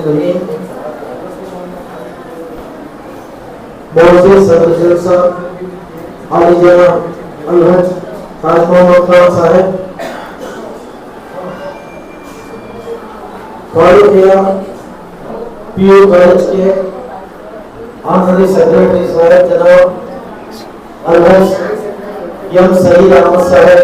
रहीम। मोहसिन सदर जलसा आली जनाब अलहज ताज मोहम्मद खान साहब, फारूकिया पीयू कॉलेज के ऑनररी सेक्रेटरी साहब जनाब अलहज एम सईद अहमद साहब,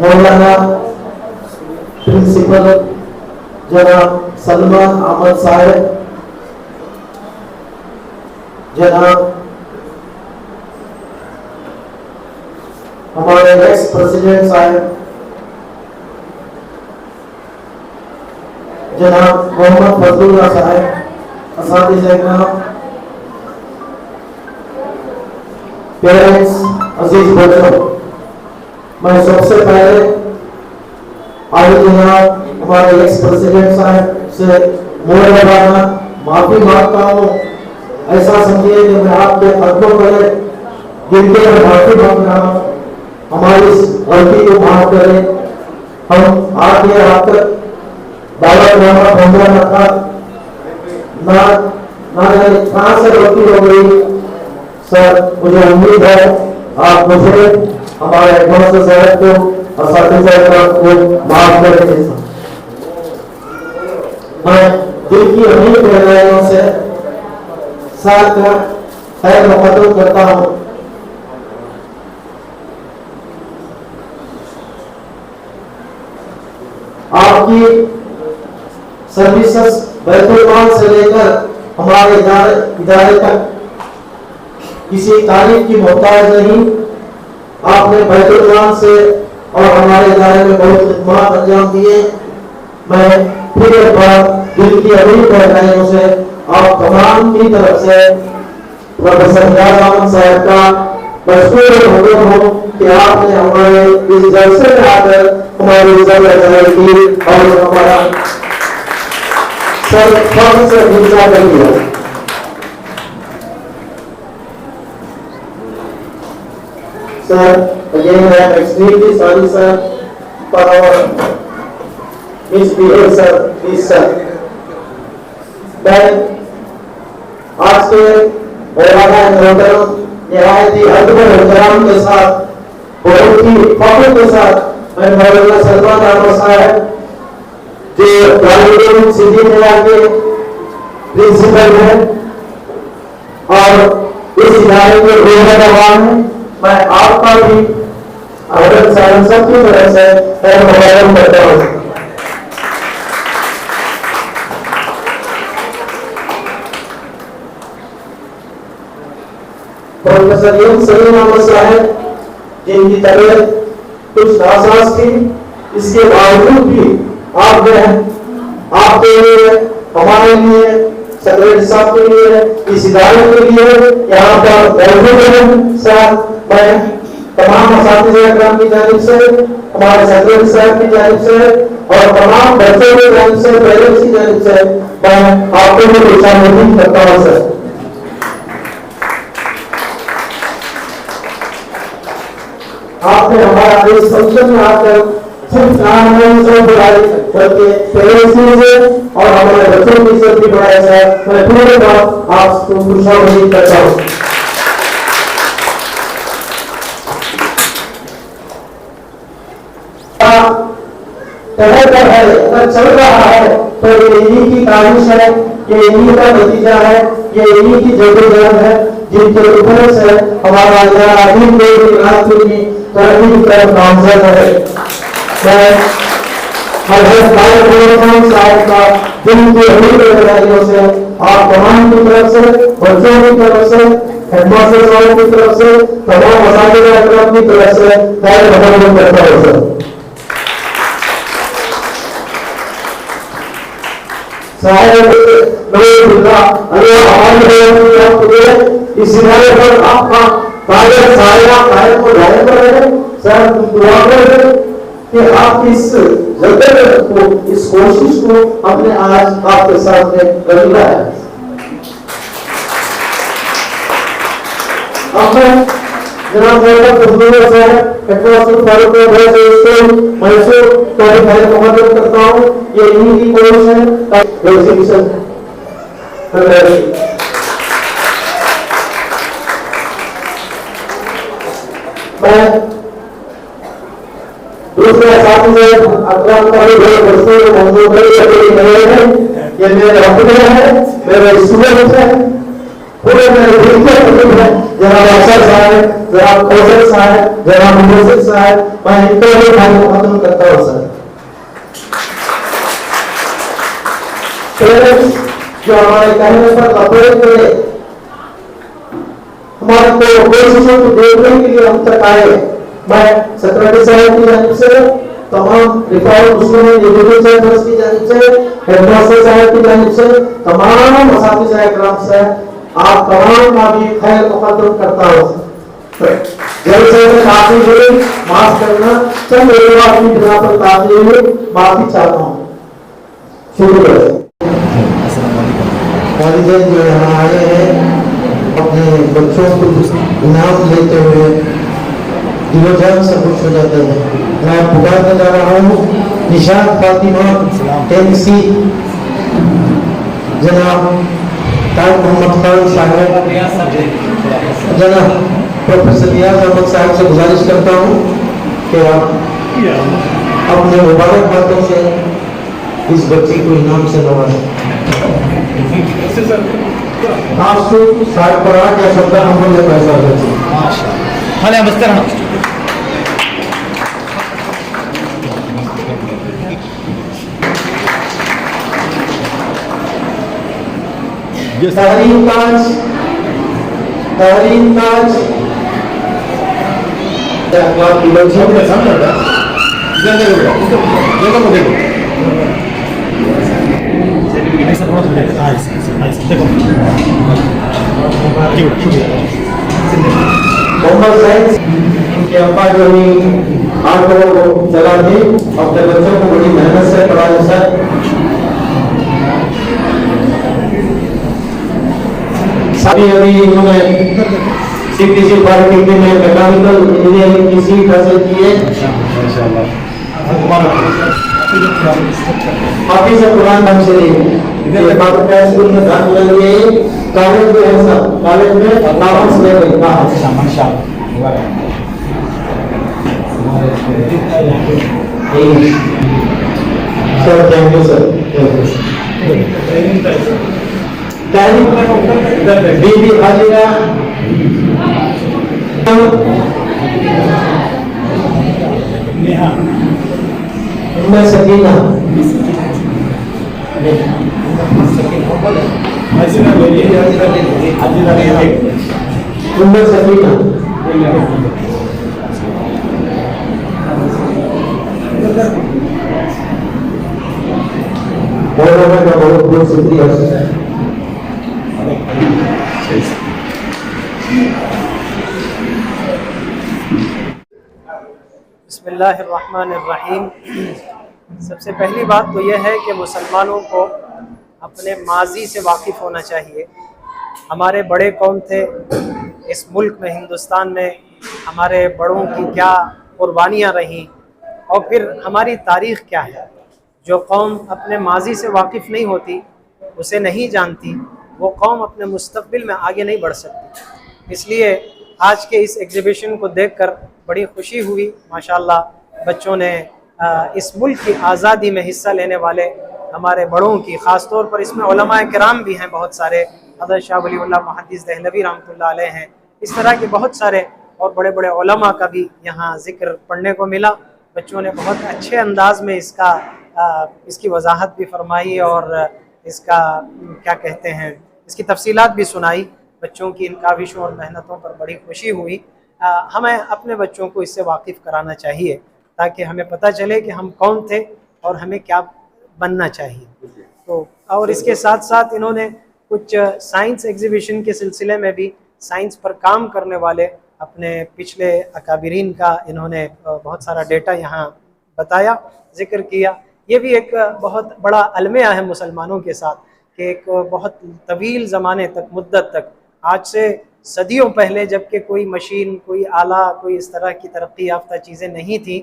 मौलाना प्रिंसिपल जनाब सलमान अहमद साहब, जनाब हमारे एक्स प्रेसिडेंट साहब जनाब मोहम्मद फजलुल्लाह साहब, असातिज़ा इकराम, पेरेंट्स, अजीज बच्चों, मैं सबसे पहले आज जनाब हमारे एक्स प्रेसिडेंट साहब से मोहब्बताना माफी मांगता हूँ। ऐसा समझिए कि मैं आपके कदमों पर गिरते हुए माफी मांग रहा हूँ, हमारी इस गलती को माफ करें। हम आगे आकर बाबा नामा पहुंचा रखा ना जाने कहाँ से गलती हो गई सर, मुझे उम्मीद है आप मुझे हमारे हेडमास्टर साहब को असातिज़ा को माफ करेंगे। मैं दिल की अमीर गहराइयों से साथ का खैर मुकद्दम करता हूँ। आपकी सर्विसेज बैतुल माल से लेकर हमारे इदारे तक किसी तारीफ की मोहताज नहीं। आपने बैतुल माल से और हमारे इदारे में बहुत खिदमत अंजाम दिए। मैं फिर एक बार दिल की अमीर गहराइयों से आप तमाम की तरफ से प्रोफेसर नियाज़ अहमद साहब का मशकूर हूँ कि आपने हमारे इस जलसे में आकर हमारी इज्जत अफजाई की और हमारा सर फर्ज से ऊंचा कर दिया। Sir, again I am extremely sorry sir for our misbehavior sir, please sir. Then आज के मौलाना मोहतरम निहायत ही अदब और एहतराम के साथ बहुत ही फख्र के साथ मैं मौलाना सलमान अहमद साहब जो दारुल सिद्दीक मिला के प्रिंसिपल है और इस इदारे के रोहनवान है, मैं आपका भी हजरत साहब सबकी तरफ से खैर मुबारक करता हूँ। प्रोफेसर एम सईद अहमद साहब जिनकी तबीयत कुछ नासाज थी, इसके बावजूद भी आपने आपके लिए, हमारे लिए, सेक्रेटरी साहब के लिए, इस इदारे के लिए यहाँ पर मौजूद हैं सर। मैं तमाम असातिज़ा इकराम की जानिब से, हमारे सेक्रेटरी साहब की जानिब से और तमाम बच्चों की जानिब से, पेरेंट्स की जानिब से मैं आपको भी खुशामदीद करता हूँ सर। आपने हमारा इस फंक्शन में आकर सिर्फ नाम से बुलाई बल्कि पेरेंट्स से और हमारे बच्चों की इज्जत भी बढ़ाया सर। मैं पूरे बात आपको खुशामदीद करता हूँ। है अगर चल रहा है तो ये इन्हीं की काविश है, ये इन्हीं का नतीजा है, ये इन्हीं की जदोजहद है जिनके ऊपर से हमारा आदमी की तरक्की की तरफ नामजद है। मैं हजरत साहब का दिल की अमीर गहराइयों से आप तमाम की तरफ से, बच्चों की तरफ से, हेडमास्टर साहब की तरफ से, तमाम असातिज़ा इकराम की तरफ से खैर मुबारक करता हूँ सर। इस इदारे पर आपका कायम को जाहिर कर रहे हैं सर। दुआ करें कि आप इस जद्दोजहद को, इस कोशिश को हमने आज आपके सामने रखा है। अब मैं जनाब एटमॉस्फेयर फारूक स्कूल मैसूर को भी खैर मुकद्दम करता हूँ। ये इन्हीं की कोशिश है एग्जीबिशन मैं दूसरे साथी से अकराम का भी बड़े बरसों में मंजूर नहीं है। ये मेरे अपने हैं, मेरे स्टूडेंट हैं, पूरे मेरे टीचर हैं, जनाब अफसर साहब, जनाब कौशल साहब, जनाब मुहसिन साहब, मैं इनको भी खत्म करता हूँ सर। पेरेंट्स जो हमारे कहने पर कपड़े करे हमारे को कोशिशों को देखने के लिए हम तक आए। मैं सेक्रेटरी साहब की जानिब से, तमाम रिफॉर्म मुस्लिम एजुकेशन ट्रस्ट की जानिब से, हेडमास्टर साहब की जानिब से, तमाम असातिज़ा इकराम से आप तमाम का भी खैर मुकद्दम करता हूँ। जलसे में काफी हुई, माफ करना, चंद लोग अपनी बिना पर काफी हुई, माफी चाहता हूँ। शुक्रिया। वालिदैन जो यहाँ आए हैं अपने बच्चों को इनाम लेते हुए दिलोजान से खुश हो जाते हैं। मैं पुकारने जा रहा हूँ निशात फातिमा टेंसी, जनाब ताज मोहम्मद खान साहब, जनाब प्रोफेसर रियाज अहमद साहब से गुजारिश करता हूँ कि आप अपने मुबारक बातों से इस बच्ची को इनाम से नवाजें। आप साठ पर आठ या शब्द हमको ये पैसा देते हाँ नमस्ते तारीम ताज मोहम्मद साइंस के अब्बा जो ऑटो चला दी, अपने बच्चों को बड़ी मेहनत से पढ़ाया सर। अभी इन्होंने सीपीसी पॉलिटेक्निक में मैकेनिकल इंजीनियरिंग की सीट हासिल की है। हाफिज़ कुरान ढंग से स्कूल में दाखिला लिए, कॉलेज में है सर, कॉलेज में नाम से सर थैंक यू सर। बीबी हाजिरा सकीना सकीना बहुत बहुत शुक्रिया। बिस्मिल्लाहिर्रहमानिर्रहीम। सबसे पहली बात तो यह है कि मुसलमानों को अपने माजी से वाकिफ़ होना चाहिए। हमारे बड़े कौन थे इस मुल्क में, हिंदुस्तान में, हमारे बड़ों की क्या कुर्बानियाँ रहीं और फिर हमारी तारीख़ क्या है। जो कौम अपने माजी से वाकिफ़ नहीं होती, उसे नहीं जानती, वो कौम अपने मुस्तक़बिल में आगे नहीं बढ़ सकती। इसलिए आज के इस एग्ज़िबिशन को देखकर बड़ी खुशी हुई। माशाअल्लाह बच्चों ने इस मुल्क की आज़ादी में हिस्सा लेने वाले हमारे बड़ों की, ख़ास तौर पर इसमें उलमाए किराम भी हैं बहुत सारे। हज़रत शाह वलीउल्लाह मुहद्दिस देहलवी रहमतुल्लाह अलैह हैं। इस तरह के बहुत सारे और बड़े बड़े उलमा का भी यहाँ ज़िक्र पढ़ने को मिला। बच्चों ने बहुत अच्छे अंदाज में इसकी वजाहत भी फरमाई और इसका क्या कहते हैं, इसकी तफसीलात भी सुनाई। बच्चों की इन काविशों और मेहनतों पर बड़ी खुशी हुई। हमें अपने बच्चों को इससे वाकिफ़ कराना चाहिए ताकि हमें पता चले कि हम कौन थे और हमें क्या बनना चाहिए। तो और इसके साथ साथ इन्होंने कुछ साइंस एग्जीबिशन के सिलसिले में भी साइंस पर काम करने वाले अपने पिछले अकाबिरीन का इन्होंने बहुत सारा डेटा यहाँ बताया, जिक्र किया। ये भी एक बहुत बड़ा अलमिया है मुसलमानों के साथ कि एक बहुत तवील ज़माने तक, मुद्दत तक, आज से सदियों पहले, जबकि कोई मशीन, कोई आला, कोई इस तरह की तरक्की याफ्ता चीज़ें नहीं थी,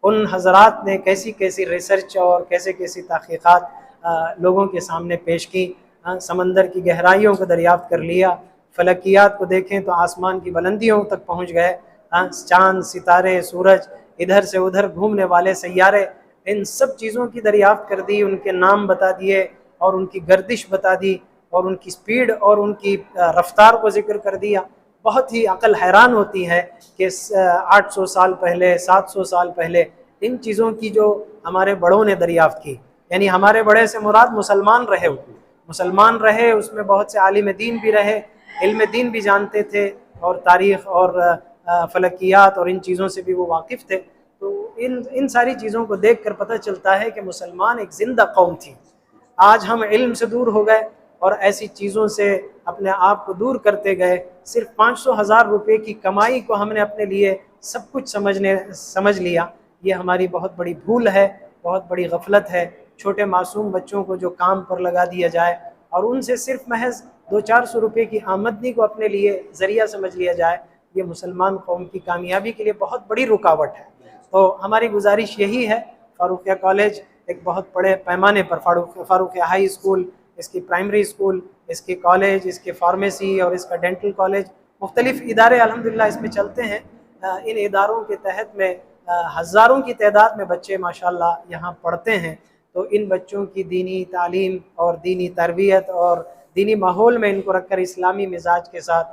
उन हज़रात ने कैसी कैसी रिसर्च और कैसे कैसी तहक़ीक़ात लोगों के सामने पेश की। समंदर की गहराइयों को दरियाफ़्त कर लिया, फ़लकियात को देखें तो आसमान की बुलंदियों तक पहुँच गए। चाँद, सितारे, सूरज, इधर से उधर घूमने वाले सैयारे, इन सब चीज़ों की दरियाफ़्त कर दी, उनके नाम बता दिए और उनकी गर्दिश बता दी और उनकी स्पीड और उनकी रफ्तार को ज़िक्र कर दिया। बहुत ही अक़ल हैरान होती है कि 800 साल पहले, 700 साल पहले इन चीज़ों की जो हमारे बड़ों ने दरियाफ़्त की, यानी हमारे बड़े से मुराद मुसलमान रहे, मुसलमान रहे, उसमें बहुत से आलिम दीन भी रहे, इल्म दीन भी जानते थे और तारीख़ और फ़लकियात और इन चीज़ों से भी वो वाकिफ़ थे। तो इन सारी चीज़ों को देख कर पता चलता है कि मुसलमान एक ज़िंदा कौम थी। आज हम इल्म से दूर हो गए और ऐसी चीज़ों से अपने आप को दूर करते गए। सिर्फ 500,000 रुपये की कमाई को हमने अपने लिए सब कुछ समझ लिया। ये हमारी बहुत बड़ी भूल है, बहुत बड़ी गफलत है। छोटे मासूम बच्चों को जो काम पर लगा दिया जाए और उनसे सिर्फ महज 200-400 रुपये की आमदनी को अपने लिए ज़रिया समझ लिया जाए, ये मुसलमान कौम की कामयाबी के लिए बहुत बड़ी रुकावट है। तो हमारी गुजारिश यही है, फ़ारूक़िया कॉलेज एक बहुत बड़े पैमाने पर, फ़ारूक़िया हाई स्कूल, इसकी प्राइमरी स्कूल, इसके कॉलेज, इसके फार्मेसी और इसका डेंटल कॉलेज, मुख्तलिफ़ इदारे अल्हम्दुलिल्लाह इसमें चलते हैं। इन इदारों के तहत में हज़ारों की तादाद में बच्चे माशाअल्लाह यहाँ पढ़ते हैं। तो इन बच्चों की दीनी तालीम और दीनी तरबियत और दीनी माहौल में इनको रखकर इस्लामी मिजाज के साथ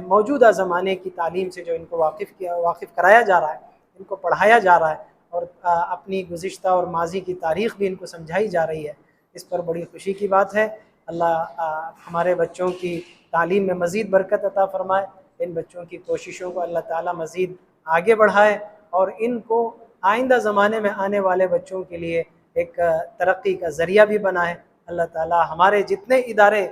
मौजूदा ज़माने की तालीम से जो इनको वाकिफ़ कराया जा रहा है, इनको पढ़ाया जा रहा है और अपनी गुज़िश्ता और माजी की तारीख़ भी इनको समझाई जा रही है, इस पर बड़ी खुशी की बात है। अल्लाह हमारे बच्चों की तालीम में मज़ीद बरकत अता फ़रमाए, इन बच्चों की कोशिशों को अल्लाह ताला मज़ीद आगे बढ़ाए और इनको आइंदा ज़माने में आने वाले बच्चों के लिए एक तरक्की का ज़रिया भी बनाए। अल्लाह ताला हमारे जितने इदारे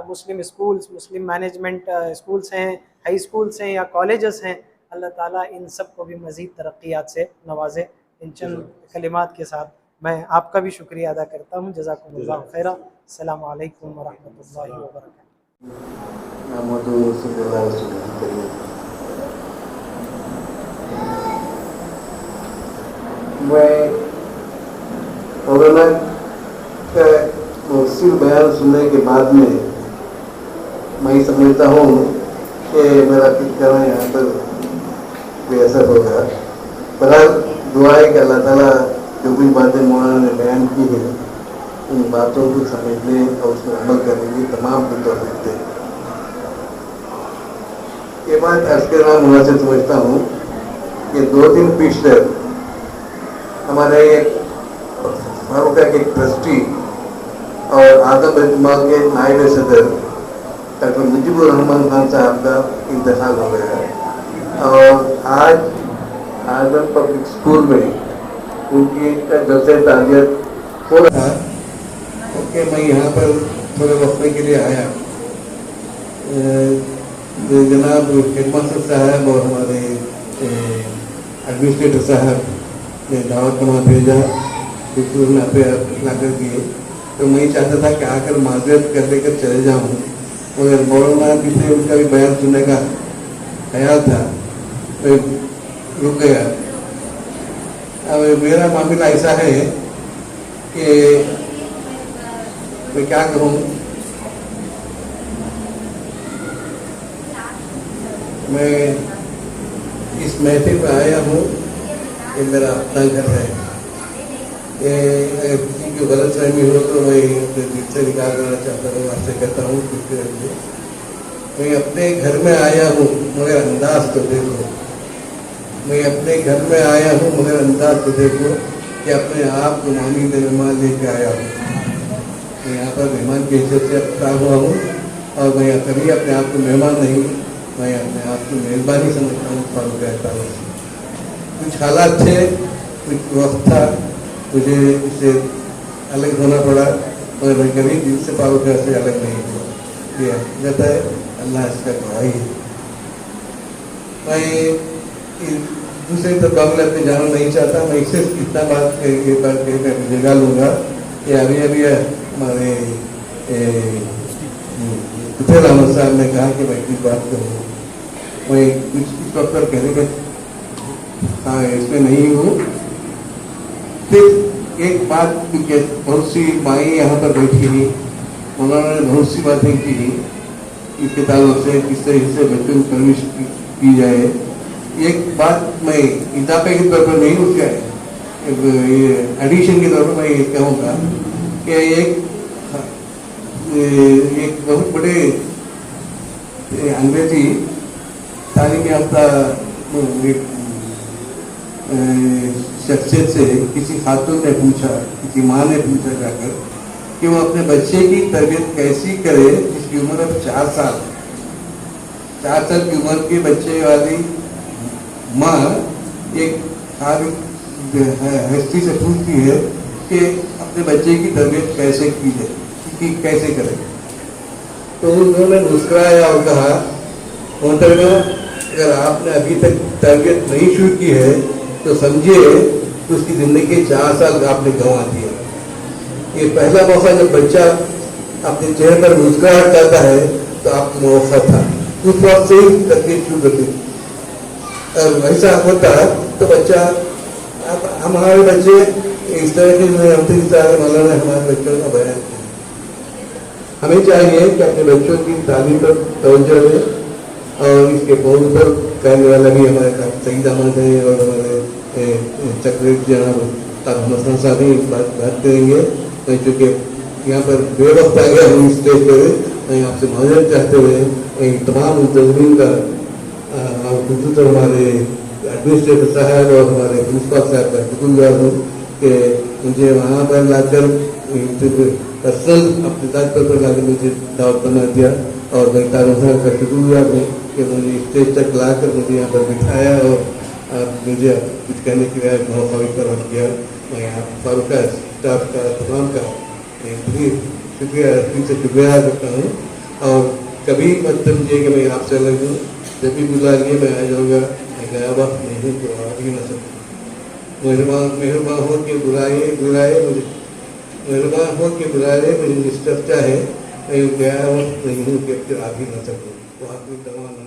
मुस्लिम स्कूल्स, मुस्लिम मैनेजमेंट स्कूल्स हैं, हाई स्कूल्स हैं या कॉलेजेस हैं, अल्लाह ताला इन सब को भी मज़ीद तरक्कियात से नवाज़े। इन चंद कलिमात के साथ मैं आपका भी शुक्रिया अदा करता हूँ। जज़ाकुमुल्लाह खैरा। अस्सलामु अलैकुम व रहमतुल्लाहि व बरकातुहू। मैं मौलाना का मुफस्सिल बयान सुनने के बाद में मैं समझता हूँ कि मेरा कुछ कहना यहाँ पर बेअसर होगा। बहरहाल दुआ है कि अल्लाह ताला जो भी बातें मौलाना ने बयान की है, उन बातों को समझने और उसमें अमल करने की तमाम को तौफीक दे। ये बात अर्ज़ करना मुनासिब समझता हूँ कि 2 दिन पिछले हमारे एक फ़ारूक़िया के ट्रस्टी और आदम इज्तिमा के नायब सदर डॉक्टर मुजीबुर रहमान खान साहब का इंतकाल हो गया और आज आदम पब्लिक स्कूल में उनकी जलसे ताज़ियत हो रहा है। ओके, मैं यहाँ पर थोड़े वक्त के लिए आया। जनाब हेडमास्टर साहब और हमारे एडमिनिस्ट्रेटर साहब ने दावत बना भेजा, स्कूल में लाकर दिए, तो मैं चाहता था कि आकर माजरत कर लेकर चले जाऊँ, मगर मौलाना भी थे, उनका भी बयान सुनने का ख्याल था, तो रुक गया। अब मेरा मामला ऐसा है कि मैं क्या करूँ, मैं इस महफिल में आया हूँ, ये मेरा अपना घर है। ये अगर किसी की गलत फहमी हो तो मैं दिल से निकाल देना चाहता हूँ, आपसे कहता हूँ कि मैं अपने घर में आया हूँ मगर अंदाज तो देखो, मैं अपने घर में आया हूँ मगर अंदाज तो देखो कि अपने आप को मानी ने मेहमान लेके आया हूँ। मैं यहाँ पर मेहमान की हैसियत से खड़ा हुआ हूँ और मैं कभी अपने आप को मेहमान नहीं, मैं अपने आप की मेहरबानी समझता हूँ। फ़ारूक़ कहता हूँ कुछ हालात थे, कुछ वक्त था, मुझे इससे अलग होना पड़ा, मगर मैं कभी दिल से फ़ारूक़ से अलग नहीं हुआ। ये हकीकत है, अल्लाह इसका गवाही है। मैं दूसरी तरफ मामले अपने जाना नहीं चाहता। मैं सिर्फ इतना बात जगा लूँगा कि अभी हमारे कुशल अहमद साहब ने कहा कि मैं कुछ बात करूँ, मैं कुछ इस वक्त पर कहने का हाँ इसमें नहीं हूँ। फिर एक बात, क्योंकि बहुत सी माएँ यहाँ पर बैठी थी, उन्होंने बहुत सी बातें की इस किताबों से किस तरीके से बच्चों को परवरिश की जाए। एक बात मैं इजाफे के तौर पर नहीं उसका एडिशन के तौर पर मैं ये कहूँगा कि एक बहुत बड़े अंग्रेजी तालीम याफ्ता शख्सियत से किसी खातून ने पूछा, किसी माँ ने पूछा जाकर कि वो अपने बच्चे की तरबियत कैसी करे जिसकी उम्र अब 4 साल की उम्र के बच्चे वाली माँ एक हस्ती से पूछती है कि अपने बच्चे की तरबियत कैसे की जाए, कि कैसे करें। तो उन्होंने मुस्कुराया और कहा, मोहतरमा अगर आपने अभी तक तरबियत नहीं शुरू की है तो समझिए तो उसकी ज़िंदगी के 4 साल आपने गंवा दिया। ये पहला मौका जब बच्चा अपने चेहरे पर मुस्कुराहट करता है तो आपको मौका था, उस वक्त से ही तरबियत शुरू कर दी। और वैसा होता तो बच्चा, अब हमारे बच्चे इस तरह के मौलाना हमारे बच्चों का बयान है। हमें चाहिए कि अपने बच्चों की तालीम पर तवज्जो दें और इसके पौध पर कहने वाला भी हमारे सईद अहमद है और हमारे चक्रेट जनाब मसलन साहब ही बात करेंगे। चूँकि यहाँ पर बेवक्त आ गया हम स्टेज पर, मैं आपसे माजरत चाहते हुए तमाम मुंतज़मीन का खुसूस हमारे एडमिनिस्ट्रेटर साहब और हमारे प्रिंसिपल साहब का शुक्रगुजार हूँ कि मुझे वहाँ पर लाकर पर्सनल अपने दायित्व पर लाकर मुझे दावत बना दिया। और मैं तारुण साहब का शुक्रगुजार हूँ कि मुझे स्टेज तक लाकर मुझे यहाँ पर बिठाया और मुझे कुछ कहने के लिए मौका भी फराहम किया। मैं यहाँ फारूक का स्टाफ का तमाम का शुक्रिया से शुक्रिया करता हूँ। और कभी मत समझिए कि मैं आपसे अलग हूँ, जब भी बुलाइए मैं आ जाऊँगा। मैं गया वक्त नहीं हूँ तो आ भी ना सकूँ। मेहरबान हो के बुलाए मुझे, मेहरबान हो के बुलाए मुझे डिस्टर्ब चाहे, मैं गया वक्त नहीं हूँ कि आ भी ना सकूँ। वो आदमी दवा ना